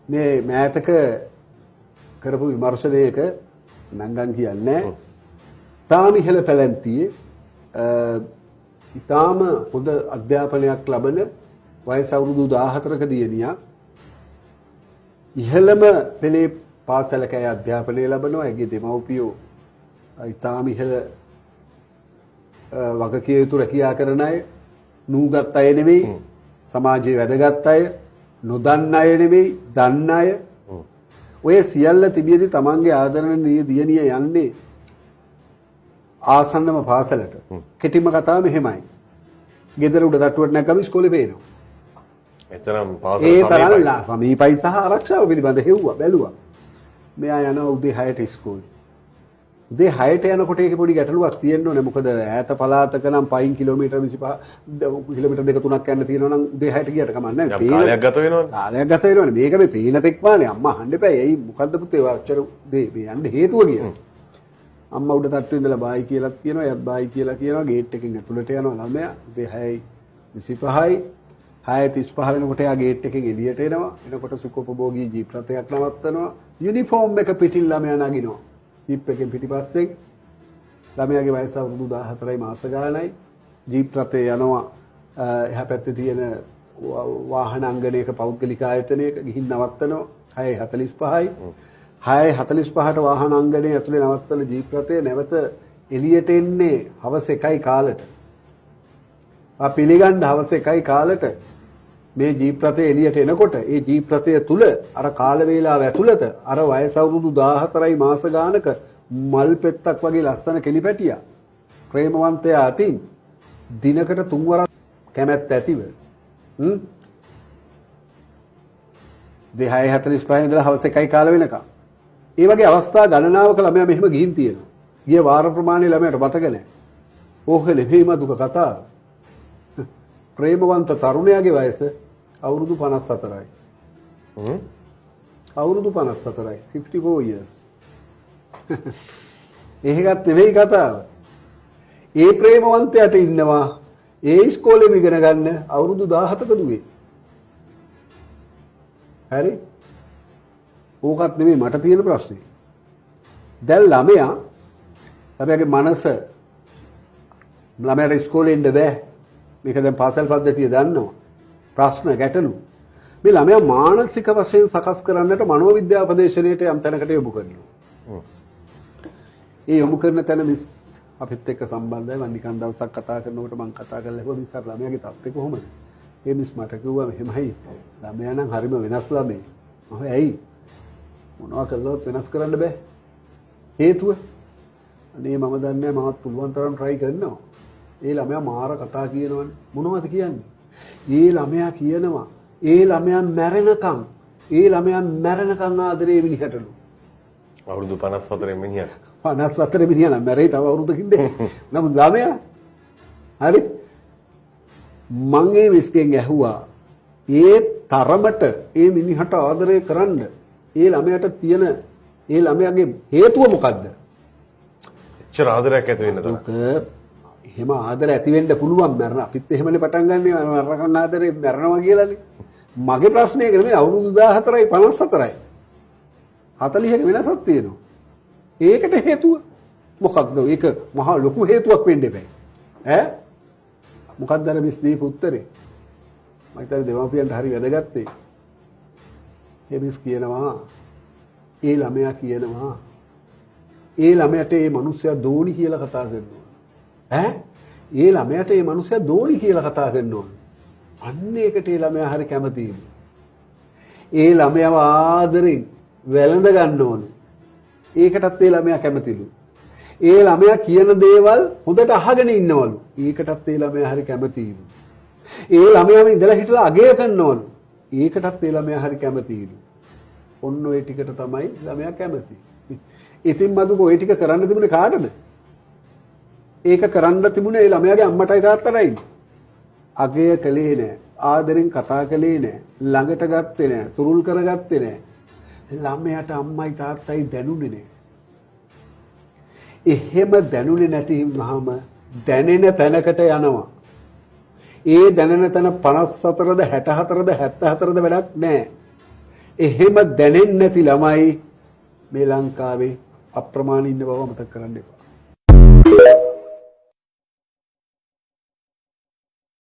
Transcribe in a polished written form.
මේ මෑතක කරපු විමර්ශනයක නංගන් කියන්නේ තාම ඉහළ පැලැන්තියේ ඉතාම හොඳ අධ්‍යාපනයක් ලබන වයස අවුරුදු 14ක දියණියක් ඉහළම පෙළේ පාසලක අධ්‍යාපනය ලබනවා. ඒගේ දෙමව්පියෝ ඉතාම ඉහළ වගකිය යුතු රැකියා කරන අය, නූගත් අය නෙවෙයි, සමාජයේ වැදගත් අය, නොදන්න අය නෙවෙයි, දන්න අය. ඔය සියල්ල තිබියදී තමන්ගේ ආදරණීය දියණිය යන්නේ ආසන්නම පාසලට. කෙටිම කතාව මෙහෙමයි. ගෙදර උඩ තට්ටුවට නැගගම ඉස්කෝලේ පේනවා. එතරම් පාසල ඒ තරම් සමීපයි සහ ආරක්ෂාව පිළිබඳ හෙව්වා බැලුවා. මෙයා යනවා උදේ 6ට ඉස්කෝලේ. උදේ 6ට යනකොට ඒකේ පොඩි ගැටලුවක් තියෙන්න ඕනේ. මොකද ඈත පළාතක නම් පයින් කිලෝමීටර් 25 කිලෝමීටර් දෙක තුනක් යන්න තියෙනවා නම් උදේ 6ට ගියට කමක් නැහැ. කාලයක් ගත වෙනවනේ. කාලයක් ගත වෙනවනේ. මේක මේ පේන තෙක් වානේ අම්මා අහන්න එපා. එයි මොකද්ද පුතේ වච්චර දේ මේ යන්න හේතුව කියලා. අම්මා උඩ තට්ටුවේ ඉඳලා බායි කියලා කියනවා. එයත් බායි කියලා කියනවා. ගේට් එකෙන් ඇතුළට යනවා ළමයා. උදේ 6:25යි 6:35 වෙනකොට එයා ගේට් එකෙන් එළියට එනවා. එනකොට සුඛෝපභෝගී ජීප් රථයක් නවත්තනවා. යුනිෆෝම් එක පිටින් ළමයා නගිනවා. ජීප් එකෙන් පිටිපස්සෙන් ළමයාගේ වයස අවුරුදු 14යි මාස ගානයි. ජීප් රථේ යනවා එහා පැත්තේ තියෙන වාහන අංගණයක පෞද්ගලික ආයතනයක ගිහින් නවත්තනවා. 6:45යි 6:45ට වාහන අංගණය ඇතුලේ නවත්තන ජීප් රථය නැවත එළියට එන්නේ හවස 1යි කාලට. පිළිගන්න හවස 1යි කාලට මේ ජීප් රථය එළියට එනකොට ඒ ජීප් රථය තුල අර කාල වේලාව ඇතුළත අර වයස අවුරුදු 14යි මාස ගානක මල් පෙත්තක් වගේ ලස්සන කෙලිපැටියා ප්‍රේමවන්තයා අතින් දිනකට 3 වරක් කැමැත්ත ඇතිව 6:45 ඉඳලා හවස 1යි කාල වෙනකම් ඒ වගේ අවස්ථා ගණනාවක ළමයා මෙහෙම ගිහින් තියෙනවා. ගිය වාර ප්‍රමාණය ළමයාට මතක නැහැ. ඕක නෙමෙයිම දුක කතාව. ප්‍රේමවන්ත තරුණයාගේ වයස අවුරුදු 54යි. අවුරුදු 54යි. 54 years. එහෙකත් නෙවෙයි කතාව. ඒ ප්‍රේමවන්තයාට ඉන්නවා ඒ ඉස්කෝලේම ඉගෙන ගන්න අවුරුදු 17ක දුවේ. හරි? ඕකත් නෙවෙයි මට තියෙන ප්‍රශ්නේ. දැන් ළමයාගේ මනස ළමයාට ඉස්කෝලේ ඉන්න බෑ. මේක දැන් පාසල් පද්ධතිය දන්නවා. ප්‍රශ්න ගැටලු. මේ ළමයා මානසික වශයෙන් සකස් කරන්නට මනෝවිද්‍යා උපදේශනයට යම් තැනකට යොමු කරනවා. ඒ යොමු කරන තැන මිස් අපිත් එක්ක සම්බන්ධයි. මම නිකන් දවසක් කතා කරනකොට මම කතා කරලා ඇහුවා මිස් අර ළමයාගේ තත්ත්වය කොහොමද? ඒ මිස් මට කිව්වා මෙහෙමයි. ළමයා නම් හරිම වෙනස් ළමයි. මම ඇයි? මොනවා කළොත් වෙනස් කරන්න බෑ. හේතුව? අනේ මම දන්නේ මාත් පුළුවන් තරම් try කරනවා. ඒ ළමයා මාර කතා කියනවනේ. මොනවද කියන්නේ? ඒ ළමයා කියනවා ඒ ළමයා මැරෙනකම් ආදරේ මිනිහටලු. අවුරුදු 54 මිනිහා. 54 මිනිහා නම් මැරෙයි තව අවුරුද්දකින් දෙක. නමුත් ළමයා හරි මං ඒ විශ්කෙන් ඇහුවා ඒ තරමට ඒ මිනිහට ආදරය කරන්න ඒ ළමයාට තියෙන ඒ ළමයාගේ හේතුව මොකද්ද? එච්චර ආදරයක් ඇති වෙන්න තරම්. එහෙම ආදර ඇති වෙන්න පුළුවන් මරණ අපිත් එහෙමනේ පටන් ගන්නෙ මරණ ආදරේ මරනවා කියලානේ. මගේ ප්‍රශ්නේ ඒක නෙමෙයි අවුරුදු 14යි 54යි 40ක වෙනසක් තියෙනවා. ඒකට හේතුව මොකක්ද? ඒක මහා ලොකු හේතුවක් වෙන්න එපා. ඈ මොකක්ද අර මිස් දීපු උත්තරේ? මම හිතන්නේ දෙමාපියන්ට හරි වැදගත් ඒ. ඒ මිස් කියනවා ඒ ළමයා කියනවා ඒ ළමයට ඒ මිනිස්සයා දෝණි කියලා කතා කරනවා. ඈ ඒ ළමයට ඒ මිනිස්සයා දෝණි කියලා කතා කරනවා. අන්න ඒකට ඒ ළමයා හරි කැමතියි. ඒ ළමයාව ආදරෙන් වැළඳ ගන්න ඕන. ඒකටත් ඒ ළමයා කැමතිලු. ඒ ළමයා කියන දේවල් හොඳට අහගෙන ඉන්නවලු. ඒකටත් ඒ ළමයා හරි කැමතියිලු. ඒ ළමයාම ඉඳලා හිටලා අගය කරනවලු. ඒකටත් ඒ ළමයා හරි කැමතියිලු. ඔන්න ඔය ටිකට තමයි ළමයා කැමති. ඉතින් මදුක ඔය ටික කරන්න තිබුණේ කාටද? ඒක කරන්න තිබුණේ ඒ ළමයාගේ අම්මටයි තාත්තටයි. අගය කළේ නැහැ. ආදරෙන් කතා කළේ නැහැ. ළඟට ගත්තේ නැහැ. තුරුල් කරගත්තේ නැහැ. ළමයාට අම්මයි තාත්තයි දැනුනේ නැහැ. එහෙම දැනුනේ නැති වුනහම දැනෙන තැනකට යනවා. ඒ දැනෙන තැන 54ද 64ද 74ද වැඩක් නැහැ. එහෙම දැනෙන්නේ නැති ළමයි මේ ලංකාවේ අප්‍රමාණ ඉන්න බව මතක කරන්න එපා.